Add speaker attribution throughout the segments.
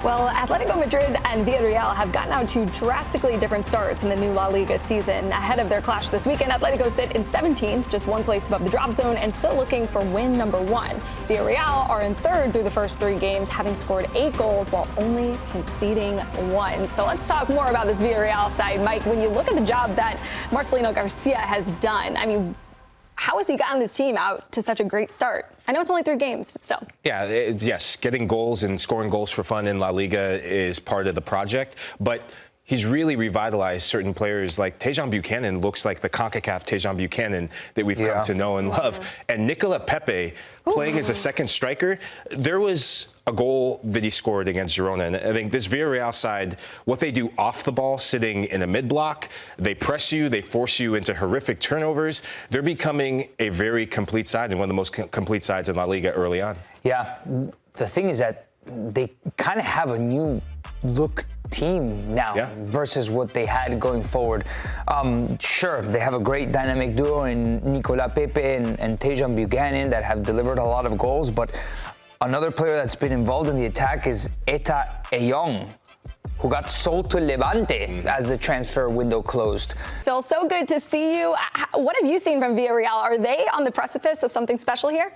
Speaker 1: Well, Atletico Madrid and Villarreal have gotten out to drastically different starts in the new La Liga season. Ahead of their clash this weekend, Atletico sit in 17th, just one place above the drop zone, and still looking for win number 1. Villarreal are in 3rd through the first 3 games, having scored 8 goals while only conceding 1. So let's talk more about this Villarreal side. Mike, when you look at the job that Marcelino Garcia has done, I mean, how has he gotten this team out to such a great start? I know it's only 3 games, but still.
Speaker 2: Yeah, yes, getting goals and scoring goals for fun in La Liga is part of the project, but he's really revitalized certain players. Like Tajon Buchanan looks like the CONCACAF Tajon Buchanan that we've come to know and love. And Nicolas Pépé playing as a second striker. There was a goal that he scored against Girona. And I think this Villarreal side, what they do off the ball, sitting in a mid-block, they press you, they force you into horrific turnovers. They're becoming a very complete side and one of the most complete sides in La Liga early on.
Speaker 3: Yeah, the thing is that they kind of have a new look team now versus what they had going forward. Sure, they have a great dynamic duo in Nicolas Pépé and Tajon Buchanan that have delivered a lot of goals, but another player that's been involved in the attack is Tajon, who got sold to Levante as the transfer window closed.
Speaker 1: Phil, so good to see you. What have you seen from Villarreal? Are they on the precipice of something special here?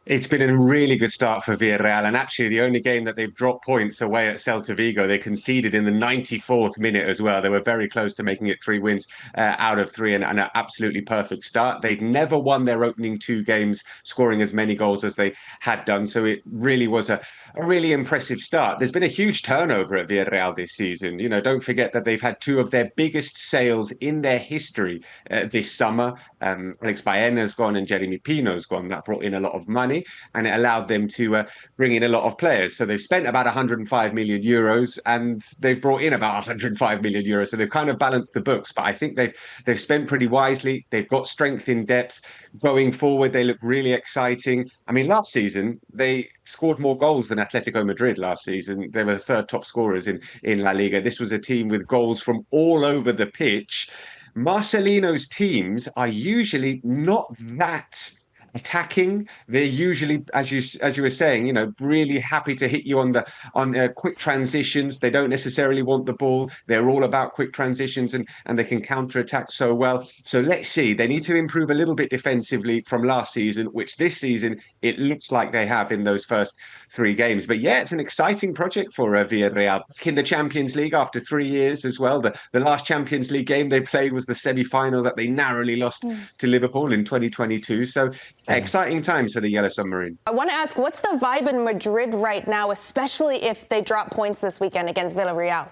Speaker 4: It's been a really good start for Villarreal, and actually the only game that they've dropped points away at Celta Vigo, they conceded in the 94th minute as well. They were very close to making it 3 wins out of 3 and an absolutely perfect start. They'd never won their opening 2 games scoring as many goals as they had done, so it really was a really impressive start. There's been a huge turnover at Villarreal this season. You know, don't forget that they've had 2 of their biggest sales in their history this summer. Alex Baena's gone and Jeremy Pino's gone. That brought in a lot of money, and it allowed them to bring in a lot of players. So they've spent about 105 million euros and they've brought in about 105 million euros. So they've kind of balanced the books, but I think they've spent pretty wisely. They've got strength in depth. Going forward, they look really exciting. I mean, last season, they scored more goals than Atletico Madrid last season. They were the 3rd top scorers in La Liga. This was a team with goals from all over the pitch. Marcelino's teams are usually not that attacking. They're usually, as you were saying, you know, really happy to hit you on quick transitions. They don't necessarily want the ball. They're all about quick transitions and they can counter-attack so well. So let's see. They need to improve a little bit defensively from last season, which this season it looks like they have in those first 3 games. But yeah, it's an exciting project for Villarreal. In the Champions League after 3 years as well. The last Champions League game they played was the semi-final that they narrowly lost to Liverpool in 2022. So exciting times for the Yellow Submarine.
Speaker 5: I want to ask, what's the vibe in Madrid right now, especially if they drop points this weekend against Villarreal?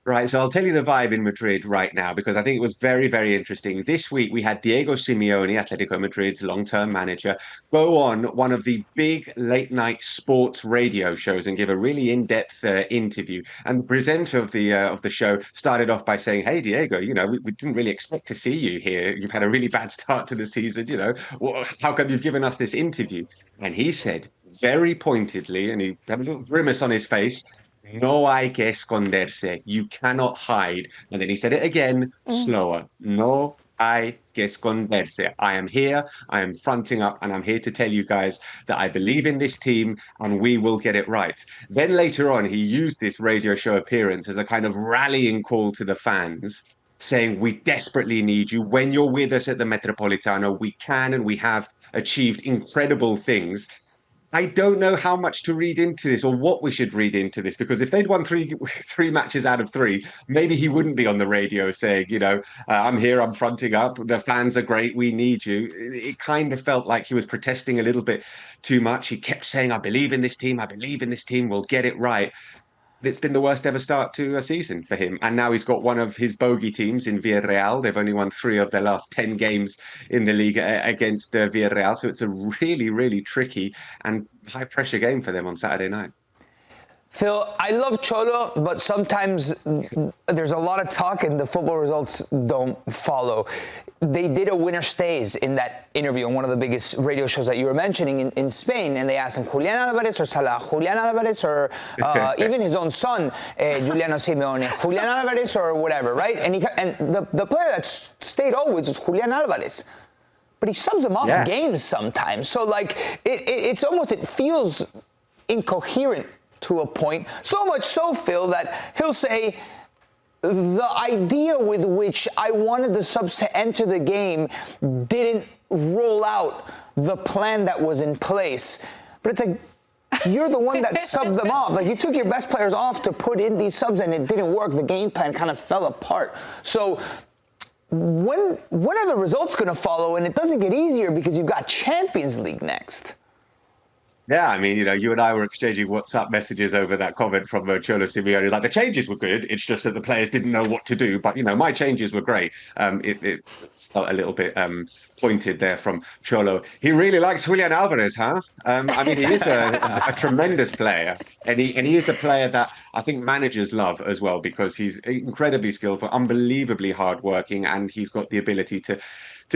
Speaker 4: Right, so I'll tell you the vibe in Madrid right now, because I think it was very, very interesting. This week, we had Diego Simeone, Atletico Madrid's long-term manager, go on one of the big late-night sports radio shows and give a really in-depth interview. And the presenter of the show started off by saying, "Hey, Diego, you know, we didn't really expect to see you here. You've had a really bad start to the season, you know. How come you've given us this interview?" And he said, very pointedly, and he had a little grimace on his face, "No hay que esconderse. You cannot hide." And then he said it again, slower. "No hay que esconderse. I am here, I am fronting up, and I'm here to tell you guys that I believe in this team and we will get it right." Then later on, he used this radio show appearance as a kind of rallying call to the fans, saying, "We desperately need you. When you're with us at the Metropolitano, we can and we have achieved incredible things." I don't know how much to read into this or what we should read into this, because if they'd won three matches out of 3, maybe he wouldn't be on the radio saying, you know, "I'm here, I'm fronting up, the fans are great, we need you." It kind of felt like he was protesting a little bit too much. He kept saying, "I believe in this team, I believe in this team, we'll get it right." It's been the worst ever start to a season for him. And now he's got one of his bogey teams in Villarreal. They've only won 3 of their last 10 games in the Liga against Villarreal. So it's a really, really tricky and high-pressure game for them on Saturday night.
Speaker 3: Phil, I love Cholo, but sometimes there's a lot of talk and the football results don't follow. They did a winner stays in that interview on one of the biggest radio shows that you were mentioning in Spain, and they asked him, Julián Alvarez or Salah, Julián Alvarez or even his own son, Juliano Simeone, Julián Alvarez or whatever, right? And the player that stayed always was Julián Alvarez. But he subs them off games sometimes. So, like, it feels incoherent to a point. So much so, Phil, that he'll say, the idea with which I wanted the subs to enter the game didn't roll out the plan that was in place. But it's like, you're the one that subbed them off. Like, you took your best players off to put in these subs and it didn't work. The game plan kind of fell apart. So when are the results going to follow? And it doesn't get easier because you've got Champions League next.
Speaker 4: Yeah, I mean, you and I were exchanging WhatsApp messages over that comment from Cholo Simeone. Like, the changes were good. It's just that the players didn't know what to do. But, my changes were great. It felt a little bit pointed there from Cholo. He really likes Julián Alvarez, huh? I mean, he is a tremendous player. And he is a player that I think managers love as well, because he's incredibly skillful, unbelievably hardworking, and he's got the ability to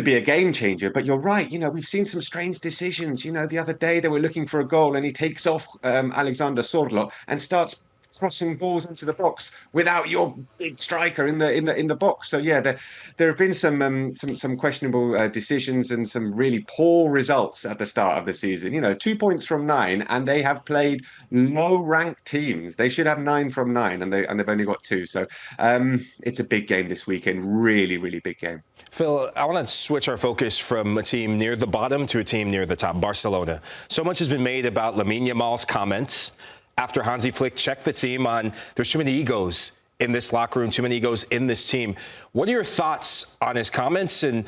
Speaker 4: be a game changer. But you're right, we've seen some strange decisions. The other day they were looking for a goal and he takes off Alexander Sorloth and starts crossing balls into the box without your big striker in the box. So yeah, there have been some questionable decisions and some really poor results at the start of the season. 2 points from 9, and they have played low-ranked teams. They should have 9 from 9, and they've only got 2. So it's a big game this weekend. Really, really big game.
Speaker 2: Phil, I want to switch our focus from a team near the bottom to a team near the top, Barcelona. So much has been made about Lamine Yamal's comments after Hansi Flick checked the team on there's too many egos in this locker room, too many egos in this team. What are your thoughts on his comments, and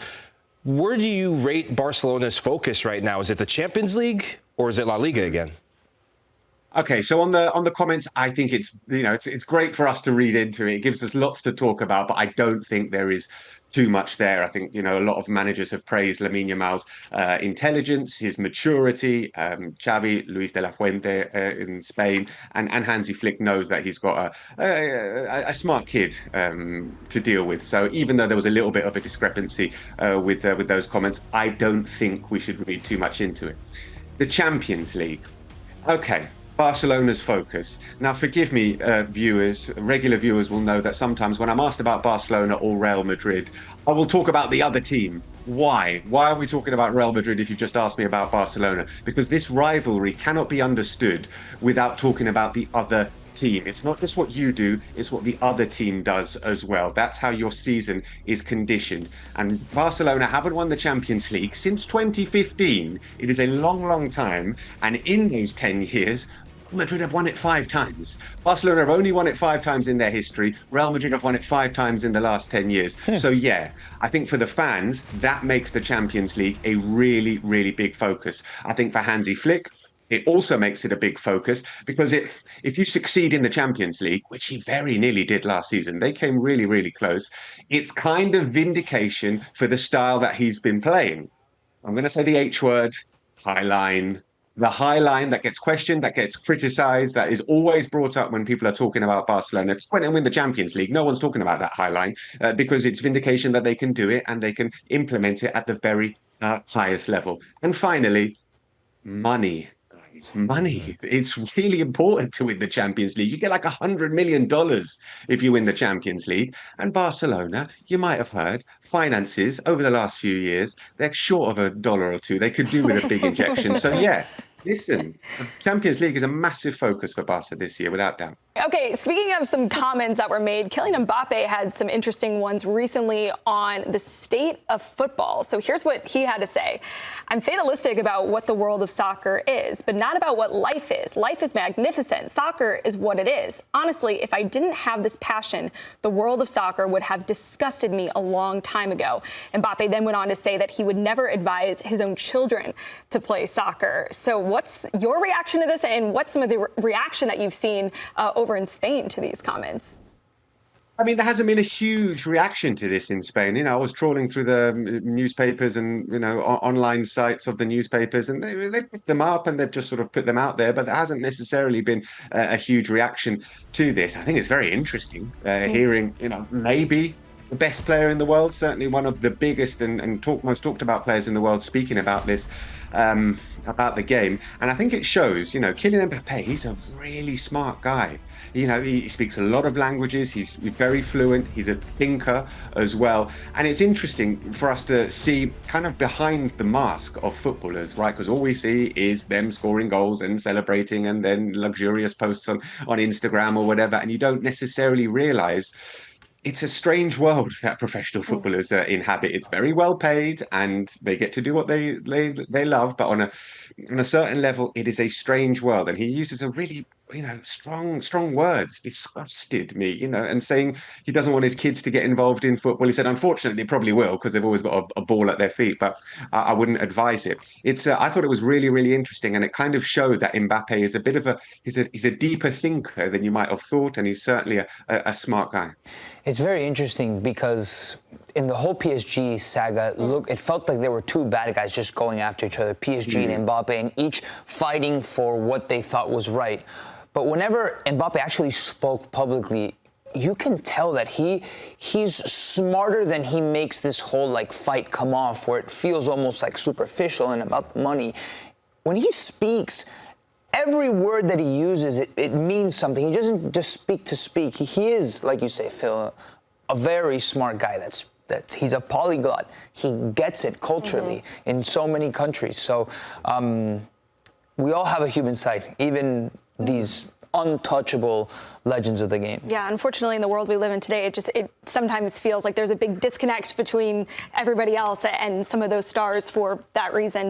Speaker 2: where do you rate Barcelona's focus right now? Is it the Champions League or is it La Liga again?
Speaker 4: Okay, so on the comments, I think it's great for us to read into it. It gives us lots to talk about, but I don't think there is too much there. I think a lot of managers have praised Lamine Yamal's intelligence, his maturity. Xavi, Luis de la Fuente in Spain, and Hansi Flick knows that he's got a smart kid to deal with. So even though there was a little bit of a discrepancy with those comments, I don't think we should read too much into it. The Champions League. Okay. Barcelona's focus. Now, forgive me, viewers, regular viewers will know that sometimes when I'm asked about Barcelona or Real Madrid, I will talk about the other team. Why? Why are we talking about Real Madrid if you've just asked me about Barcelona? Because this rivalry cannot be understood without talking about the other team. It's not just what you do, it's what the other team does as well. That's how your season is conditioned. And Barcelona haven't won the Champions League since 2015. It is a long, long time. And in those 10 years, Madrid have won it 5 times. Barcelona have only won it 5 times in their history. Real Madrid have won it 5 times in the last 10 years. So yeah, I think for the fans, that makes the Champions League a really, really big focus. I think for Hansi Flick, it also makes it a big focus because if you succeed in the Champions League, which he very nearly did last season, they came really, really close. It's kind of vindication for the style that he's been playing. I'm going to say the H word, high line. The high line that gets questioned, that gets criticised, that is always brought up when people are talking about Barcelona. If you went and win the Champions League, no one's talking about that high line because it's vindication that they can do it and they can implement it at the very highest level. And finally, money. Money. It's really important to win the Champions League. You get like $100 million if you win the Champions League. And Barcelona, you might have heard, finances over the last few years, they're short of $1 or $2. They could do with a big injection. So yeah, listen, the Champions League is a massive focus for Barca this year, without doubt.
Speaker 1: Okay, speaking of some comments that were made, Kylian Mbappé had some interesting ones recently on the state of football. So here's what he had to say. I'm fatalistic about what the world of soccer is, but not about what life is. Life is magnificent. Soccer is what it is. Honestly, if I didn't have this passion, the world of soccer would have disgusted me a long time ago. Mbappé then went on to say that he would never advise his own children to play soccer. So what's your reaction to this, and what's some of the reaction that you've seen over in Spain to these comments?
Speaker 4: I mean, there hasn't been a huge reaction to this in Spain. I was trawling through the newspapers and, online sites of the newspapers, and they've picked them up and they've just sort of put them out there, but there hasn't necessarily been a huge reaction to this. I think it's very interesting hearing, maybe the best player in the world, certainly one of the biggest and most talked about players in the world, speaking about this, about the game. And I think it shows, Kylian Mbappé, he's a really smart guy. He speaks a lot of languages. He's very fluent. He's a thinker as well. And it's interesting for us to see kind of behind the mask of footballers, right? Because all we see is them scoring goals and celebrating and then luxurious posts on Instagram or whatever. And you don't necessarily realize it's a strange world that professional footballers inhabit. It's very well paid, and they get to do what they love. But on a certain level, it is a strange world. And he uses a really strong words. Disgusted me, and saying he doesn't want his kids to get involved in football. He said, unfortunately, they probably will because they've always got a ball at their feet. But I wouldn't advise it. I thought it was really, really interesting, and it kind of showed that Mbappé is a bit of he's a deeper thinker than you might have thought, and he's certainly a smart guy.
Speaker 3: It's very interesting because in the whole PSG saga, it felt like there were two bad guys just going after each other, PSG and Mbappé, and each fighting for what they thought was right. But whenever Mbappé actually spoke publicly, you can tell that he's smarter than he makes this whole fight come off, where it feels almost superficial and about the money. When he speaks, every word that he uses, it means something. He doesn't just speak to speak. He is, like you say, Phil, a very smart guy. He's a polyglot. He gets it culturally in so many countries. So we all have a human side, even these untouchable legends of the game.
Speaker 1: Yeah, unfortunately, in the world we live in today, it sometimes feels like there's a big disconnect between everybody else and some of those stars for that reason.